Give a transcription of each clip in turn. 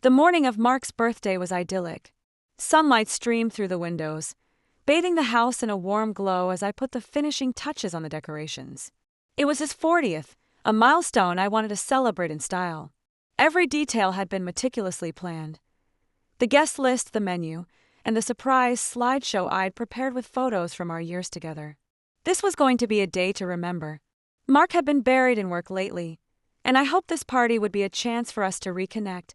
The morning of Mark's birthday was idyllic. Sunlight streamed through the windows, bathing the house in a warm glow as I put the finishing touches on the decorations. It was his 40th, a milestone I wanted to celebrate in style. Every detail had been meticulously planned. The guest list, the menu, and the surprise slideshow I'd prepared with photos from our years together. This was going to be a day to remember. Mark had been buried in work lately, and I hoped this party would be a chance for us to reconnect,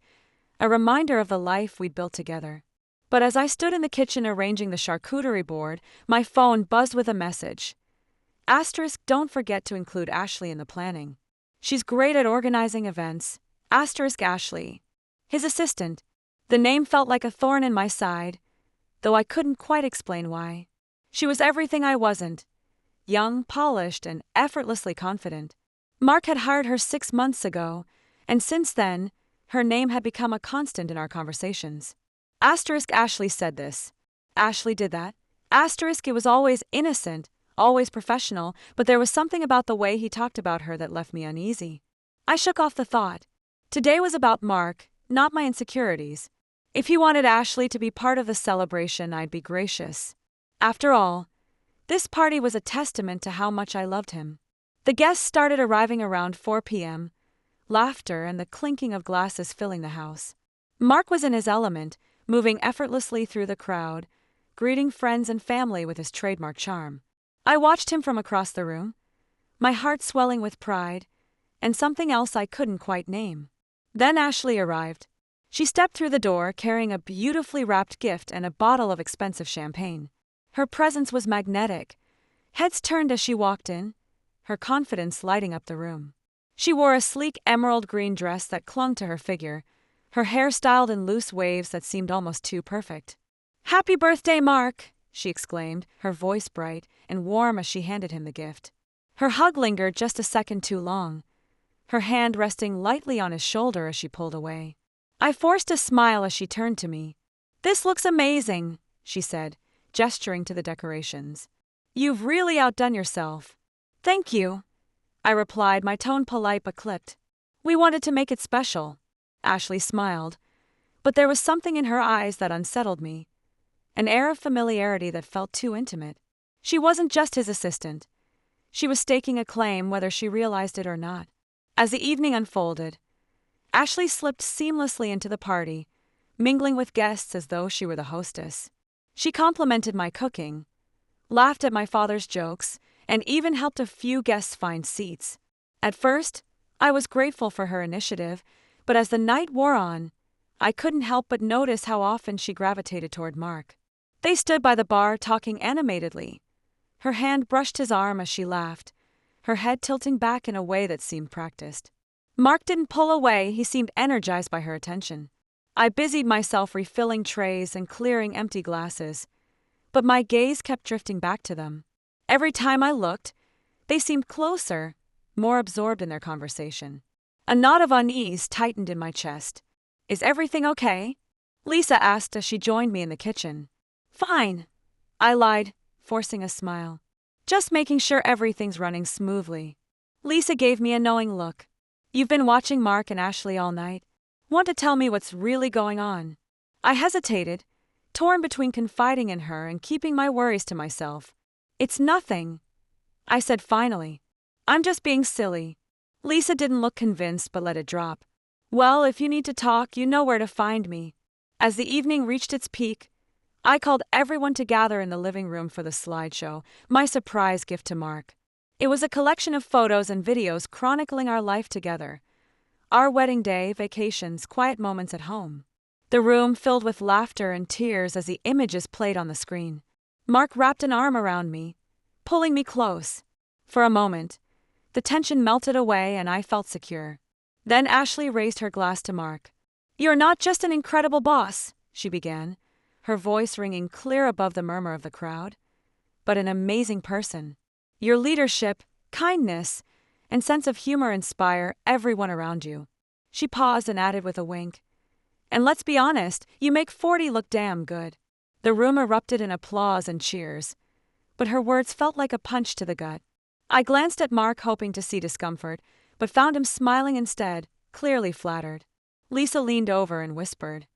a reminder of the life we'd built together. But as I stood in the kitchen arranging the charcuterie board, my phone buzzed with a message. Asterisk, don't forget to include Ashley in the planning. She's great at organizing events. Asterisk Ashley. His assistant. The name felt like a thorn in my side, though I couldn't quite explain why. She was everything I wasn't. Young, polished, and effortlessly confident. Mark had hired her 6 months ago, and since then, her name had become a constant in our conversations. Asterisk Ashley said this. Ashley did that. Asterisk it was always innocent, always professional, but there was something about the way he talked about her that left me uneasy. I shook off the thought. Today was about Mark, not my insecurities. If he wanted Ashley to be part of the celebration, I'd be gracious. After all, this party was a testament to how much I loved him. The guests started arriving around 4 p.m., laughter and the clinking of glasses filling the house. Mark was in his element, moving effortlessly through the crowd, greeting friends and family with his trademark charm. I watched him from across the room, my heart swelling with pride, and something else I couldn't quite name. Then Ashley arrived. She stepped through the door carrying a beautifully wrapped gift and a bottle of expensive champagne. Her presence was magnetic. Heads turned as she walked in, her confidence lighting up the room. She wore a sleek emerald green dress that clung to her figure, her hair styled in loose waves that seemed almost too perfect. "Happy birthday, Mark!" she exclaimed, her voice bright and warm as she handed him the gift. Her hug lingered just a second too long, her hand resting lightly on his shoulder as she pulled away. I forced a smile as she turned to me. "This looks amazing," she said, gesturing to the decorations. "You've really outdone yourself." "Thank you," I replied, my tone polite but clipped. "We wanted to make it special." Ashley smiled, but there was something in her eyes that unsettled me, an air of familiarity that felt too intimate. She wasn't just his assistant. She was staking a claim whether she realized it or not. As the evening unfolded, Ashley slipped seamlessly into the party, mingling with guests as though she were the hostess. She complimented my cooking, laughed at my father's jokes, and even helped a few guests find seats. At first, I was grateful for her initiative, but as the night wore on, I couldn't help but notice how often she gravitated toward Mark. They stood by the bar talking animatedly. Her hand brushed his arm as she laughed, her head tilting back in a way that seemed practiced. Mark didn't pull away, he seemed energized by her attention. I busied myself refilling trays and clearing empty glasses, but my gaze kept drifting back to them. Every time I looked, they seemed closer, more absorbed in their conversation. A knot of unease tightened in my chest. "Is everything okay?" Lisa asked as she joined me in the kitchen. "Fine," I lied, forcing a smile. "Just making sure everything's running smoothly." Lisa gave me a knowing look. "You've been watching Mark and Ashley all night. Want to tell me what's really going on?" I hesitated, torn between confiding in her and keeping my worries to myself. "It's nothing," I said finally. "I'm just being silly." Lisa didn't look convinced but let it drop. "Well, if you need to talk, you know where to find me." As the evening reached its peak, I called everyone to gather in the living room for the slideshow, my surprise gift to Mark. It was a collection of photos and videos chronicling our life together. Our wedding day, vacations, quiet moments at home. The room filled with laughter and tears as the images played on the screen. Mark wrapped an arm around me, pulling me close. For a moment, the tension melted away and I felt secure. Then Ashley raised her glass to Mark. "You're not just an incredible boss," she began, her voice ringing clear above the murmur of the crowd, "but an amazing person. Your leadership, kindness, and sense of humor inspire everyone around you." She paused and added with a wink, "And let's be honest, you make 40 look damn good." The room erupted in applause and cheers, but her words felt like a punch to the gut. I glanced at Mark hoping to see discomfort, but found him smiling instead, clearly flattered. Lisa leaned over and whispered.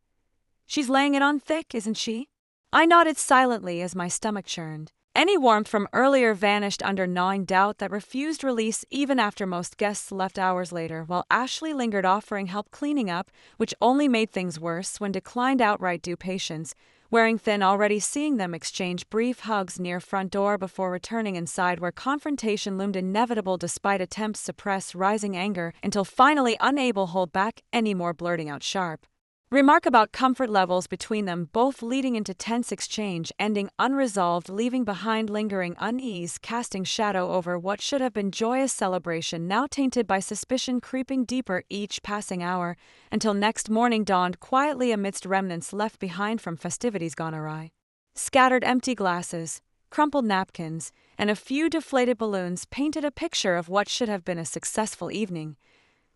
She's laying it on thick, isn't she? I nodded silently as my stomach churned. Any warmth from earlier vanished under gnawing doubt that refused release even after most guests left hours later, while Ashley lingered offering help cleaning up, which only made things worse when declined outright due patience, wearing thin already seeing them exchange brief hugs near front door before returning inside where confrontation loomed inevitable despite attempts to suppress rising anger until finally unable to hold back any more blurting out sharp remark about comfort levels between them, both leading into tense exchange, ending unresolved, leaving behind lingering unease, casting shadow over what should have been joyous celebration, now tainted by suspicion creeping deeper each passing hour, until next morning dawned quietly amidst remnants left behind from festivities gone awry. Scattered empty glasses, crumpled napkins, and a few deflated balloons painted a picture of what should have been a successful evening,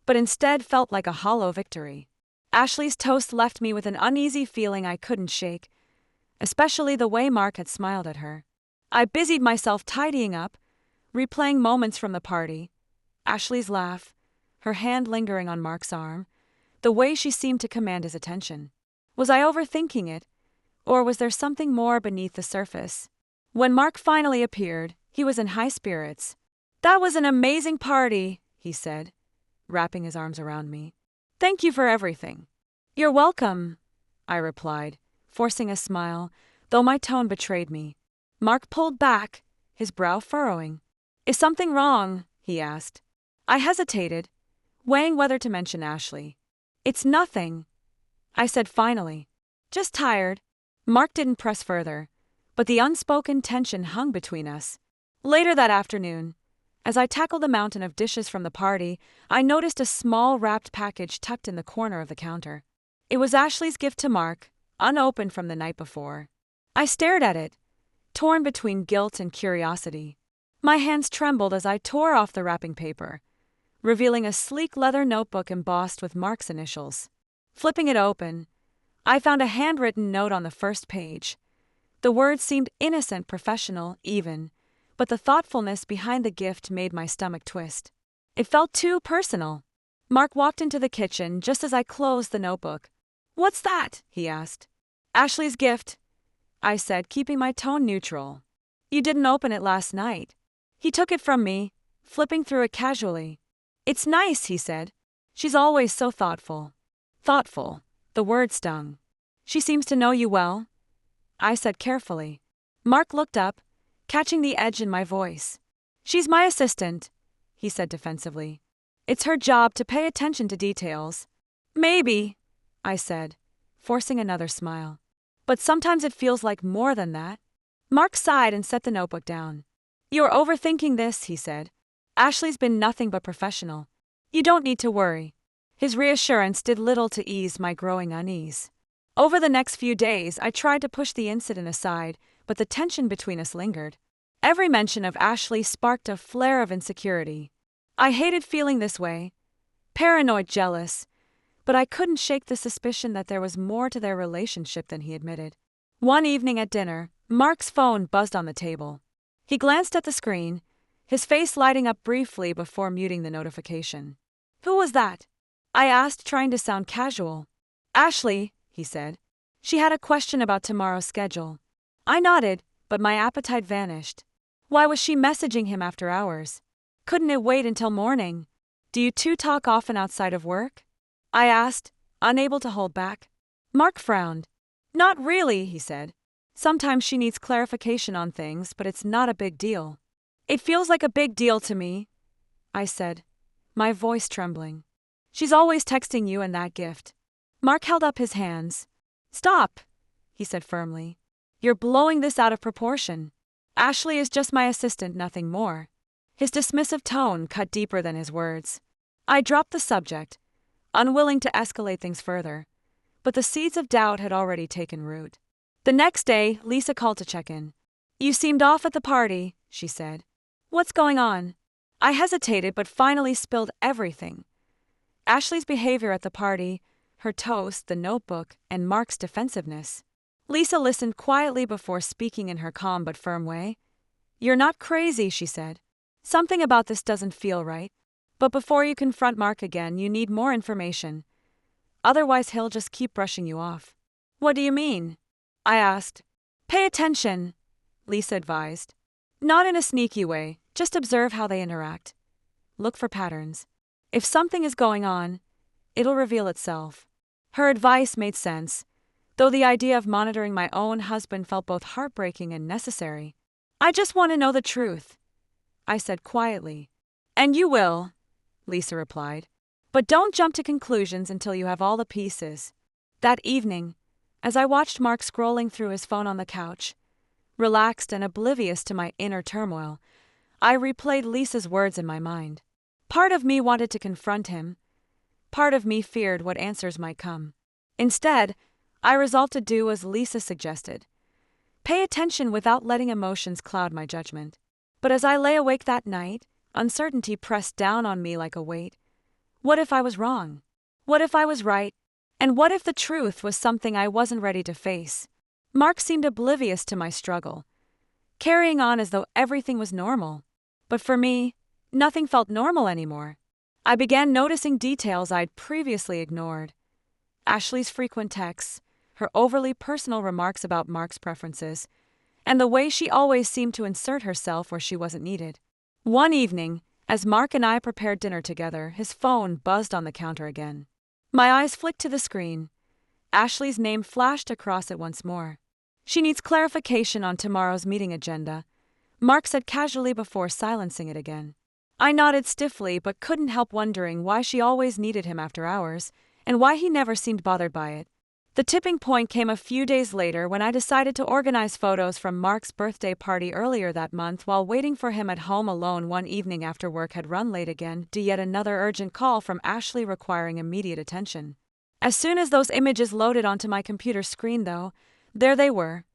but instead felt like a hollow victory. Ashley's toast left me with an uneasy feeling I couldn't shake, especially the way Mark had smiled at her. I busied myself tidying up, replaying moments from the party. Ashley's laugh, her hand lingering on Mark's arm, the way she seemed to command his attention. Was I overthinking it, or was there something more beneath the surface? When Mark finally appeared, he was in high spirits. "That was an amazing party," he said, wrapping his arms around me. "Thank you for everything." "You're welcome," I replied, forcing a smile, though my tone betrayed me. Mark pulled back, his brow furrowing. "Is something wrong?" he asked. I hesitated, weighing whether to mention Ashley. "It's nothing," I said finally. "Just tired." Mark didn't press further, but the unspoken tension hung between us. Later that afternoon, as I tackled the mountain of dishes from the party, I noticed a small wrapped package tucked in the corner of the counter. It was Ashley's gift to Mark, unopened from the night before. I stared at it, torn between guilt and curiosity. My hands trembled as I tore off the wrapping paper, revealing a sleek leather notebook embossed with Mark's initials. Flipping it open, I found a handwritten note on the first page. The words seemed innocent, professional, even, but the thoughtfulness behind the gift made my stomach twist. It felt too personal. Mark walked into the kitchen just as I closed the notebook. "What's that?" he asked. "Ashley's gift," I said, keeping my tone neutral. "You didn't open it last night." He took it from me, flipping through it casually. "It's nice," he said. "She's always so thoughtful." Thoughtful. The word stung. "She seems to know you well," I said carefully. Mark looked up, catching the edge in my voice. "She's my assistant," he said defensively. "It's her job to pay attention to details." "Maybe," I said, forcing another smile. "But sometimes it feels like more than that." Mark sighed and set the notebook down. "You're overthinking this," he said. "Ashley's been nothing but professional. You don't need to worry." His reassurance did little to ease my growing unease. Over the next few days, I tried to push the incident aside, but the tension between us lingered. Every mention of Ashley sparked a flare of insecurity. I hated feeling this way, paranoid, jealous, but I couldn't shake the suspicion that there was more to their relationship than he admitted. One evening at dinner, Mark's phone buzzed on the table. He glanced at the screen, his face lighting up briefly before muting the notification. "Who was that?" I asked, trying to sound casual. "Ashley," he said. "She had a question about tomorrow's schedule." I nodded, but my appetite vanished. Why was she messaging him after hours? Couldn't it wait until morning? "Do you two talk often outside of work?" I asked, unable to hold back. Mark frowned. "Not really," he said. "Sometimes she needs clarification on things, but it's not a big deal." "It feels like a big deal to me," I said, my voice trembling. "She's always texting you and that gift." Mark held up his hands. "Stop," he said firmly. "You're blowing this out of proportion. Ashley is just my assistant, nothing more." His dismissive tone cut deeper than his words. I dropped the subject, unwilling to escalate things further, but the seeds of doubt had already taken root. The next day, Lisa called to check in. "You seemed off at the party," she said. "What's going on?" I hesitated but finally spilled everything. Ashley's behavior at the party, her toast, the notebook, and Mark's defensiveness. Lisa listened quietly before speaking in her calm but firm way. "You're not crazy," she said. "Something about this doesn't feel right. But before you confront Mark again, you need more information." Otherwise, he'll just keep brushing you off. What do you mean? I asked. Pay attention, Lisa advised. Not in a sneaky way, just observe how they interact. Look for patterns. If something is going on, it'll reveal itself. Her advice made sense, though the idea of monitoring my own husband felt both heartbreaking and necessary. I just want to know the truth, I said quietly. And you will, Lisa replied. But don't jump to conclusions until you have all the pieces. That evening, as I watched Mark scrolling through his phone on the couch, relaxed and oblivious to my inner turmoil, I replayed Lisa's words in my mind. Part of me wanted to confront him. Part of me feared what answers might come. Instead, I resolved to do as Lisa suggested. Pay attention without letting emotions cloud my judgment. But as I lay awake that night, uncertainty pressed down on me like a weight. What if I was wrong? What if I was right? And what if the truth was something I wasn't ready to face? Mark seemed oblivious to my struggle, carrying on as though everything was normal. But for me, nothing felt normal anymore. I began noticing details I'd previously ignored. Ashley's frequent texts, her overly personal remarks about Mark's preferences, and the way she always seemed to insert herself where she wasn't needed. One evening, as Mark and I prepared dinner together, his phone buzzed on the counter again. My eyes flicked to the screen. Ashley's name flashed across it once more. She needs clarification on tomorrow's meeting agenda, Mark said casually before silencing it again. I nodded stiffly but couldn't help wondering why she always needed him after hours, and why he never seemed bothered by it. The tipping point came a few days later when I decided to organize photos from Mark's birthday party earlier that month while waiting for him at home alone one evening after work had run late again to yet another urgent call from Ashley requiring immediate attention. As soon as those images loaded onto my computer screen, though, there they were.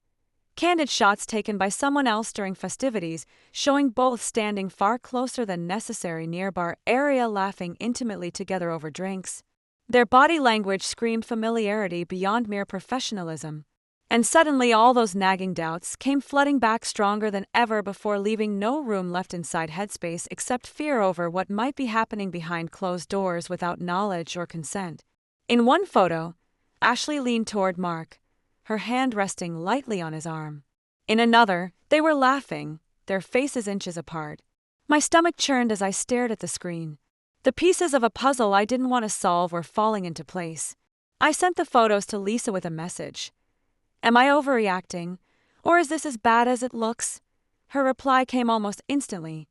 Candid shots taken by someone else during festivities, showing both standing far closer than necessary near bar area laughing intimately together over drinks. Their body language screamed familiarity beyond mere professionalism. And suddenly all those nagging doubts came flooding back stronger than ever before, leaving no room left inside headspace except fear over what might be happening behind closed doors without knowledge or consent. In one photo, Ashley leaned toward Mark, her hand resting lightly on his arm. In another, they were laughing, their faces inches apart. My stomach churned as I stared at the screen. The pieces of a puzzle I didn't want to solve were falling into place. I sent the photos to Lisa with a message. Am I overreacting? Or is this as bad as it looks? Her reply came almost instantly.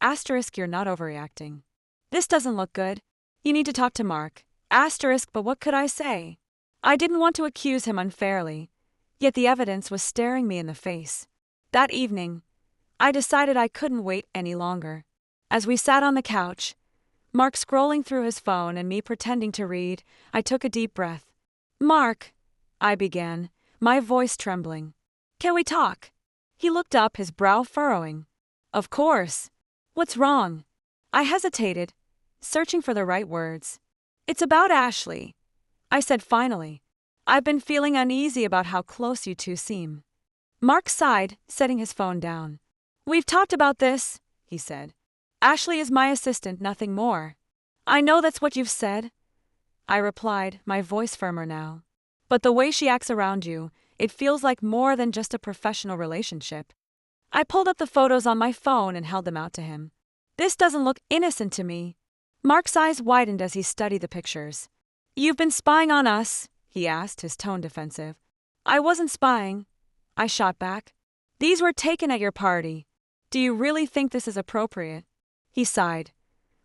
Asterisk, you're not overreacting. This doesn't look good. You need to talk to Mark. Asterisk, but what could I say? I didn't want to accuse him unfairly, yet the evidence was staring me in the face. That evening, I decided I couldn't wait any longer. As we sat on the couch, Mark scrolling through his phone and me pretending to read, I took a deep breath. Mark, I began, my voice trembling. Can we talk? He looked up, his brow furrowing. Of course. What's wrong? I hesitated, searching for the right words. It's about Ashley, I said finally. I've been feeling uneasy about how close you two seem. Mark sighed, setting his phone down. We've talked about this, he said. Ashley is my assistant, nothing more. I know that's what you've said, I replied, my voice firmer now. But the way she acts around you, it feels like more than just a professional relationship. I pulled up the photos on my phone and held them out to him. This doesn't look innocent to me. Mark's eyes widened as he studied the pictures. You've been spying on us, he asked, his tone defensive. I wasn't spying, I shot back. These were taken at your party. Do you really think this is appropriate? He sighed,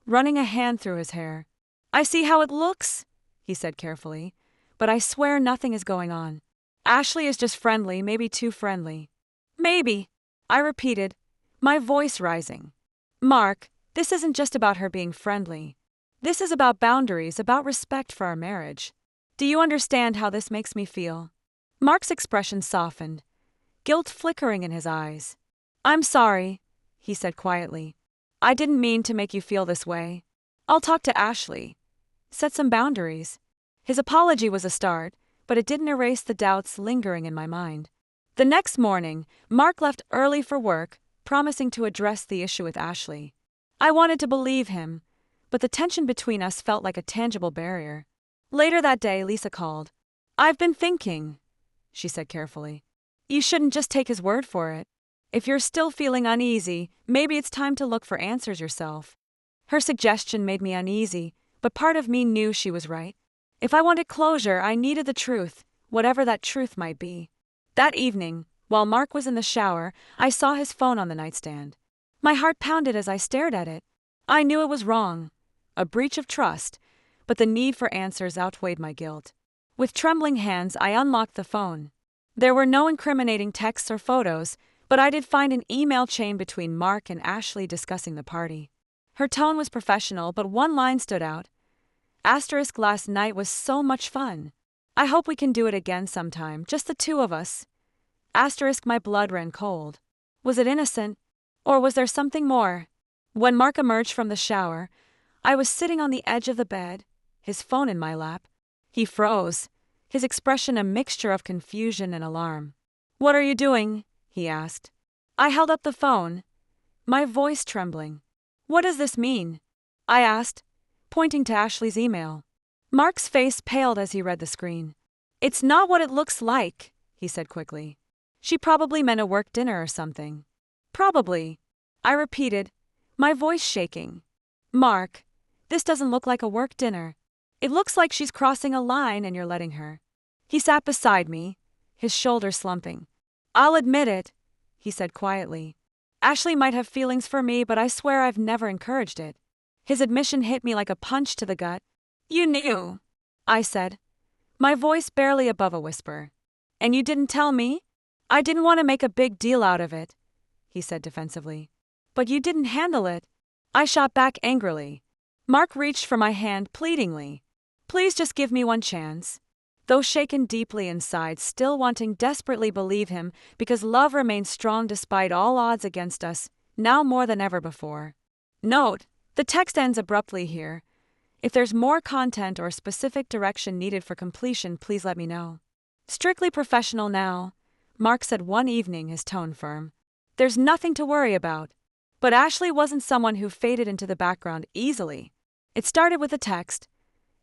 running a hand through his hair. I see how it looks, he said carefully, but I swear nothing is going on. Ashley is just friendly, maybe too friendly. Maybe, I repeated, my voice rising. Mark, this isn't just about her being friendly. This is about boundaries, about respect for our marriage. Do you understand how this makes me feel? Mark's expression softened, guilt flickering in his eyes. I'm sorry, he said quietly. I didn't mean to make you feel this way. I'll talk to Ashley. Set some boundaries. His apology was a start, but it didn't erase the doubts lingering in my mind. The next morning, Mark left early for work, promising to address the issue with Ashley. I wanted to believe him, but the tension between us felt like a tangible barrier. Later that day, Lisa called. "I've been thinking," she said carefully. "You shouldn't just take his word for it. If you're still feeling uneasy, maybe it's time to look for answers yourself." Her suggestion made me uneasy, but part of me knew she was right. If I wanted closure, I needed the truth, whatever that truth might be. That evening, while Mark was in the shower, I saw his phone on the nightstand. My heart pounded as I stared at it. I knew it was wrong, a breach of trust, but the need for answers outweighed my guilt. With trembling hands, I unlocked the phone. There were no incriminating texts or photos, but I did find an email chain between Mark and Ashley discussing the party. Her tone was professional, but one line stood out. Asterisk, "Last night was so much fun. I hope we can do it again sometime, just the two of us." Asterisk, my blood ran cold. Was it innocent? Or was there something more? When Mark emerged from the shower, I was sitting on the edge of the bed, his phone in my lap. He froze, his expression a mixture of confusion and alarm. "What are you doing?" he asked. I held up the phone, my voice trembling. "What does this mean?" I asked, pointing to Ashley's email. Mark's face paled as he read the screen. "It's not what it looks like," he said quickly. "She probably meant a work dinner or something." "Probably," I repeated, my voice shaking. "Mark, this doesn't look like a work dinner. It looks like she's crossing a line and you're letting her." He sat beside me, his shoulders slumping. "I'll admit it," he said quietly. "Ashley might have feelings for me, but I swear I've never encouraged it." His admission hit me like a punch to the gut. "You knew," I said, my voice barely above a whisper. "And you didn't tell me?" "I didn't want to make a big deal out of it," he said defensively. "But you didn't handle it." I shot back angrily. Mark reached for my hand pleadingly. "Please just give me one chance." Though shaken deeply inside, still wanting desperately believe him because love remained strong despite all odds against us, now more than ever before. Note: the text ends abruptly here. If there's more content or specific direction needed for completion, please let me know. "Strictly professional now," Mark said one evening, his tone firm. "There's nothing to worry about." But Ashley wasn't someone who faded into the background easily. It started with a text.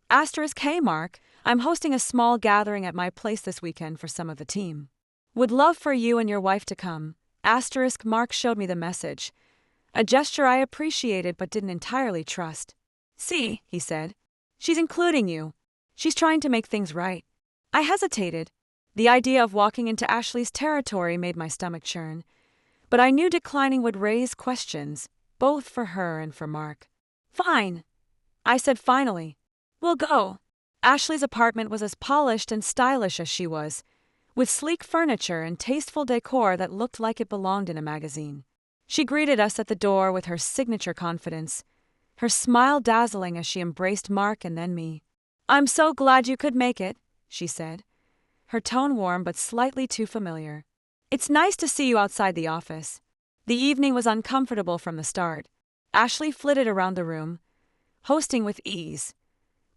Asterisk, "Hey Mark, I'm hosting a small gathering at my place this weekend for some of the team. Would love for you and your wife to come." Asterisk, Mark showed me the message. A gesture I appreciated but didn't entirely trust. "See," he said. "She's including you. She's trying to make things right." I hesitated. The idea of walking into Ashley's territory made my stomach churn. But I knew declining would raise questions, both for her and for Mark. "Fine," I said finally. "We'll go." Ashley's apartment was as polished and stylish as she was, with sleek furniture and tasteful decor that looked like it belonged in a magazine. She greeted us at the door with her signature confidence, her smile dazzling as she embraced Mark and then me. "I'm so glad you could make it," she said, her tone warm but slightly too familiar. "It's nice to see you outside the office." The evening was uncomfortable from the start. Ashley flitted around the room, hosting with ease,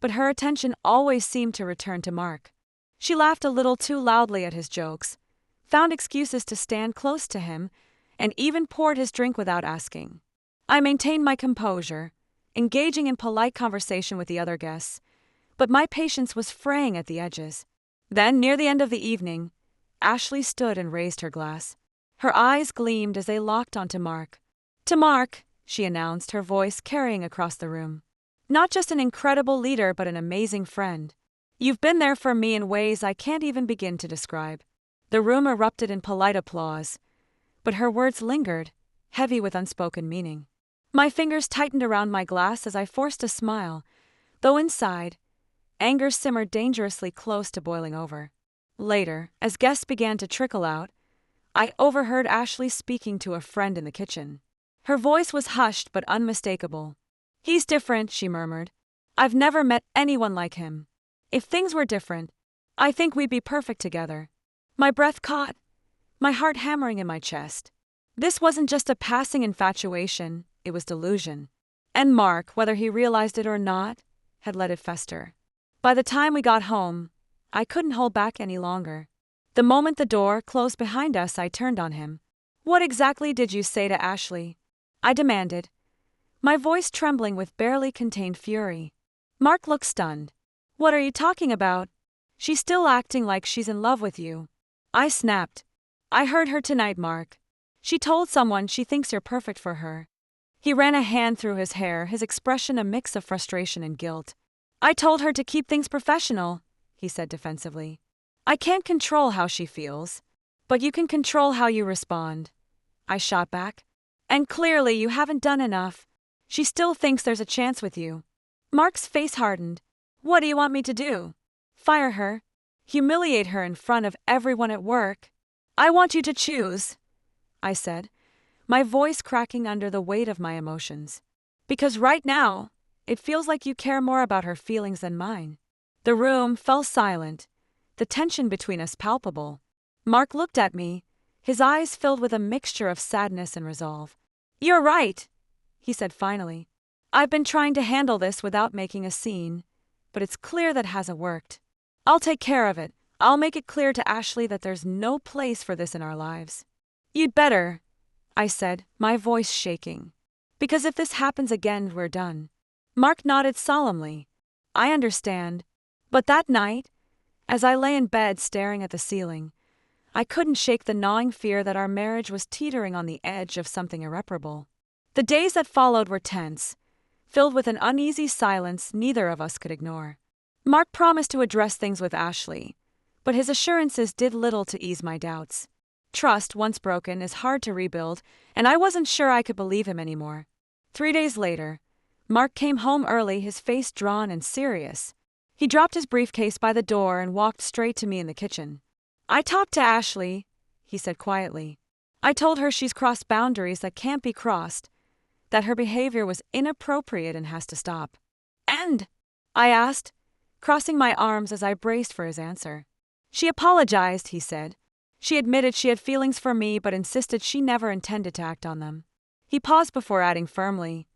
but her attention always seemed to return to Mark. She laughed a little too loudly at his jokes, found excuses to stand close to him, and even poured his drink without asking. I maintained my composure, engaging in polite conversation with the other guests, but my patience was fraying at the edges. Then, near the end of the evening, Ashley stood and raised her glass. Her eyes gleamed as they locked onto Mark. "To Mark," she announced, her voice carrying across the room. "Not just an incredible leader, but an amazing friend. You've been there for me in ways I can't even begin to describe." The room erupted in polite applause, but her words lingered, heavy with unspoken meaning. My fingers tightened around my glass as I forced a smile, though inside, anger simmered dangerously close to boiling over. Later, as guests began to trickle out, I overheard Ashley speaking to a friend in the kitchen. Her voice was hushed but unmistakable. "He's different," she murmured. "I've never met anyone like him. If things were different, I think we'd be perfect together." My breath caught, my heart hammering in my chest. This wasn't just a passing infatuation, it was delusion. And Mark, whether he realized it or not, had let it fester. By the time we got home, I couldn't hold back any longer. The moment the door closed behind us, I turned on him. "What exactly did you say to Ashley?" I demanded, my voice trembling with barely contained fury. Mark looked stunned. What are you talking about? She's still acting like she's in love with you. I snapped. I heard her tonight, Mark. She told someone she thinks you're perfect for her. He ran a hand through his hair, his expression a mix of frustration and guilt. I told her to keep things professional, he said defensively. I can't control how she feels, but you can control how you respond. I shot back. And clearly you haven't done enough. She still thinks there's a chance with you. Mark's face hardened. What do you want me to do? Fire her? Humiliate her in front of everyone at work? I want you to choose, I said, my voice cracking under the weight of my emotions. Because right now, it feels like you care more about her feelings than mine. The room fell silent, the tension between us palpable. Mark looked at me, his eyes filled with a mixture of sadness and resolve. You're right, he said finally. I've been trying to handle this without making a scene, but it's clear that hasn't worked. I'll take care of it. I'll make it clear to Ashley that there's no place for this in our lives. You'd better, I said, my voice shaking. Because if this happens again, we're done. Mark nodded solemnly. I understand. But that night, as I lay in bed staring at the ceiling, I couldn't shake the gnawing fear that our marriage was teetering on the edge of something irreparable. The days that followed were tense, filled with an uneasy silence neither of us could ignore. Mark promised to address things with Ashley, but his assurances did little to ease my doubts. Trust, once broken, is hard to rebuild, and I wasn't sure I could believe him anymore. 3 days later, Mark came home early, his face drawn and serious. He dropped his briefcase by the door and walked straight to me in the kitchen. I talked to Ashley, he said quietly. I told her she's crossed boundaries that can't be crossed, that her behavior was inappropriate and has to stop. And? I asked, crossing my arms as I braced for his answer. She apologized, he said. She admitted she had feelings for me but insisted she never intended to act on them. He paused before adding firmly,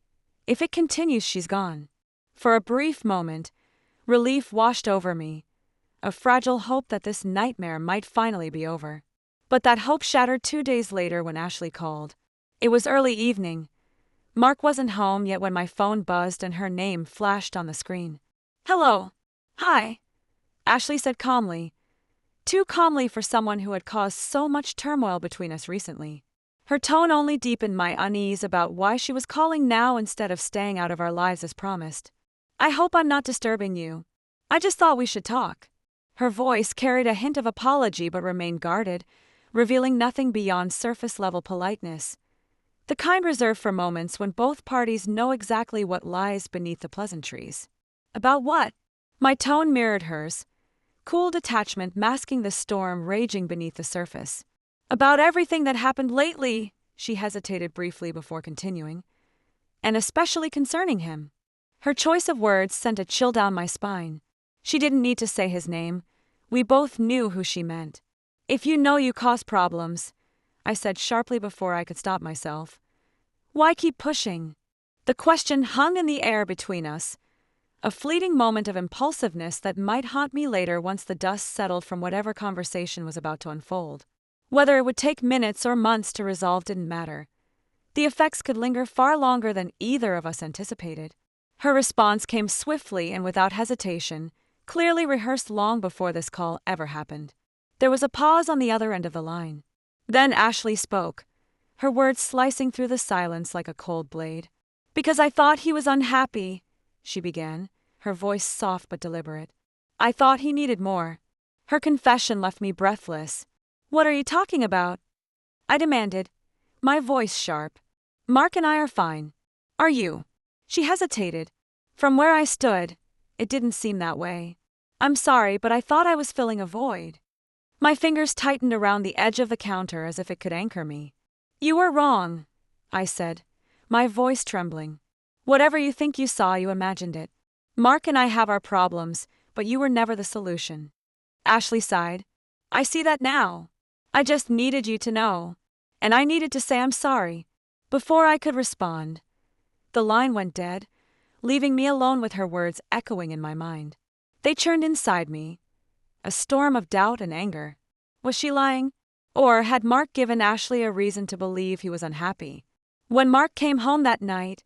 if it continues, she's gone. For a brief moment, relief washed over me, a fragile hope that this nightmare might finally be over. But that hope shattered 2 days later when Ashley called. It was early evening. Mark wasn't home yet when my phone buzzed and her name flashed on the screen. Hello. Hi, Ashley said calmly. Too calmly for someone who had caused so much turmoil between us recently. Her tone only deepened my unease about why she was calling now instead of staying out of our lives as promised. I hope I'm not disturbing you. I just thought we should talk. Her voice carried a hint of apology but remained guarded, revealing nothing beyond surface-level politeness. The kind reserved for moments when both parties know exactly what lies beneath the pleasantries. About what? My tone mirrored hers. Cool detachment masking the storm raging beneath the surface. About everything that happened lately, she hesitated briefly before continuing. And especially concerning him. Her choice of words sent a chill down my spine. She didn't need to say his name. We both knew who she meant. If you know you cause problems, I said sharply before I could stop myself. Why keep pushing? The question hung in the air between us. A fleeting moment of impulsiveness that might haunt me later once the dust settled from whatever conversation was about to unfold. Whether it would take minutes or months to resolve didn't matter. The effects could linger far longer than either of us anticipated. Her response came swiftly and without hesitation, clearly rehearsed long before this call ever happened. There was a pause on the other end of the line. Then Ashley spoke, her words slicing through the silence like a cold blade. Because I thought he was unhappy, she began, her voice soft but deliberate. I thought he needed more. Her confession left me breathless. What are you talking about? I demanded, my voice sharp. Mark and I are fine. Are you? She hesitated. From where I stood, it didn't seem that way. I'm sorry, but I thought I was filling a void. My fingers tightened around the edge of the counter as if it could anchor me. You were wrong, I said, my voice trembling. Whatever you think you saw, you imagined it. Mark and I have our problems, but you were never the solution. Ashley sighed. I see that now. I just needed you to know. And I needed to say I'm sorry. Before I could respond, the line went dead, leaving me alone with her words echoing in my mind. They churned inside me, a storm of doubt and anger. Was she lying? Or had Mark given Ashley a reason to believe he was unhappy? When Mark came home that night,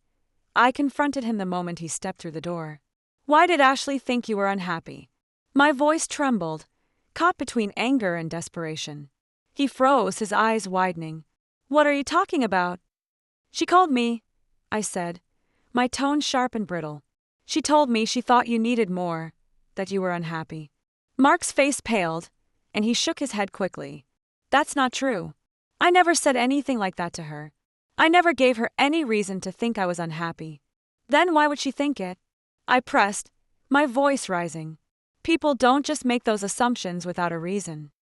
I confronted him the moment he stepped through the door. Why did Ashley think you were unhappy? My voice trembled, caught between anger and desperation. He froze, his eyes widening. What are you talking about? She called me, I said, my tone sharp and brittle. She told me she thought you needed more, that you were unhappy. Mark's face paled, and he shook his head quickly. That's not true. I never said anything like that to her. I never gave her any reason to think I was unhappy. Then why would she think it? I pressed, my voice rising. People don't just make those assumptions without a reason.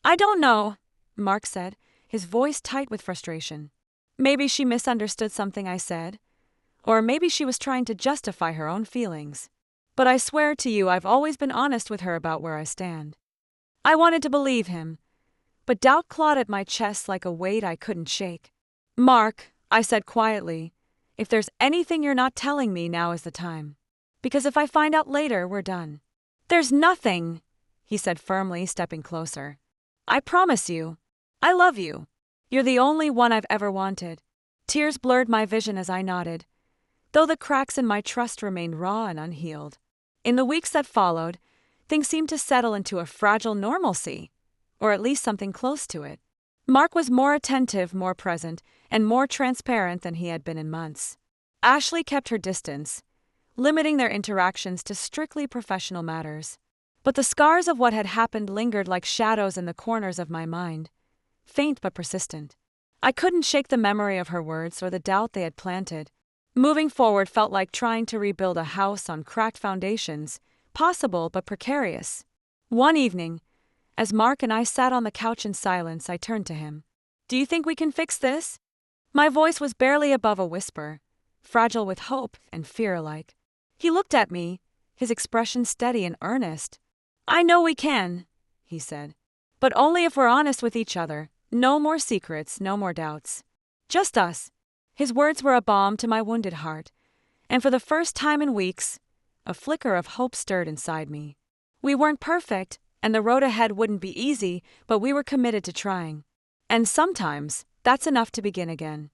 I don't know, Mark said, his voice tight with frustration. Maybe she misunderstood something I said, or maybe she was trying to justify her own feelings. But I swear to you I've always been honest with her about where I stand. I wanted to believe him, but doubt clawed at my chest like a weight I couldn't shake. Mark, I said quietly, if there's anything you're not telling me, now is the time. Because if I find out later, we're done. There's nothing, he said firmly, stepping closer. I promise you. I love you. You're the only one I've ever wanted. Tears blurred my vision as I nodded, though the cracks in my trust remained raw and unhealed. In the weeks that followed, things seemed to settle into a fragile normalcy, or at least something close to it. Mark was more attentive, more present, and more transparent than he had been in months. Ashley kept her distance, limiting their interactions to strictly professional matters. But the scars of what had happened lingered like shadows in the corners of my mind, faint but persistent. I couldn't shake the memory of her words or the doubt they had planted. Moving forward felt like trying to rebuild a house on cracked foundations, possible but precarious. One evening, as Mark and I sat on the couch in silence, I turned to him. Do you think we can fix this? My voice was barely above a whisper, fragile with hope and fear alike. He looked at me, his expression steady and earnest. I know we can, he said. But only if we're honest with each other. No more secrets, no more doubts. Just us. His words were a balm to my wounded heart, and for the first time in weeks, a flicker of hope stirred inside me. We weren't perfect, and the road ahead wouldn't be easy, but we were committed to trying. And sometimes, that's enough to begin again.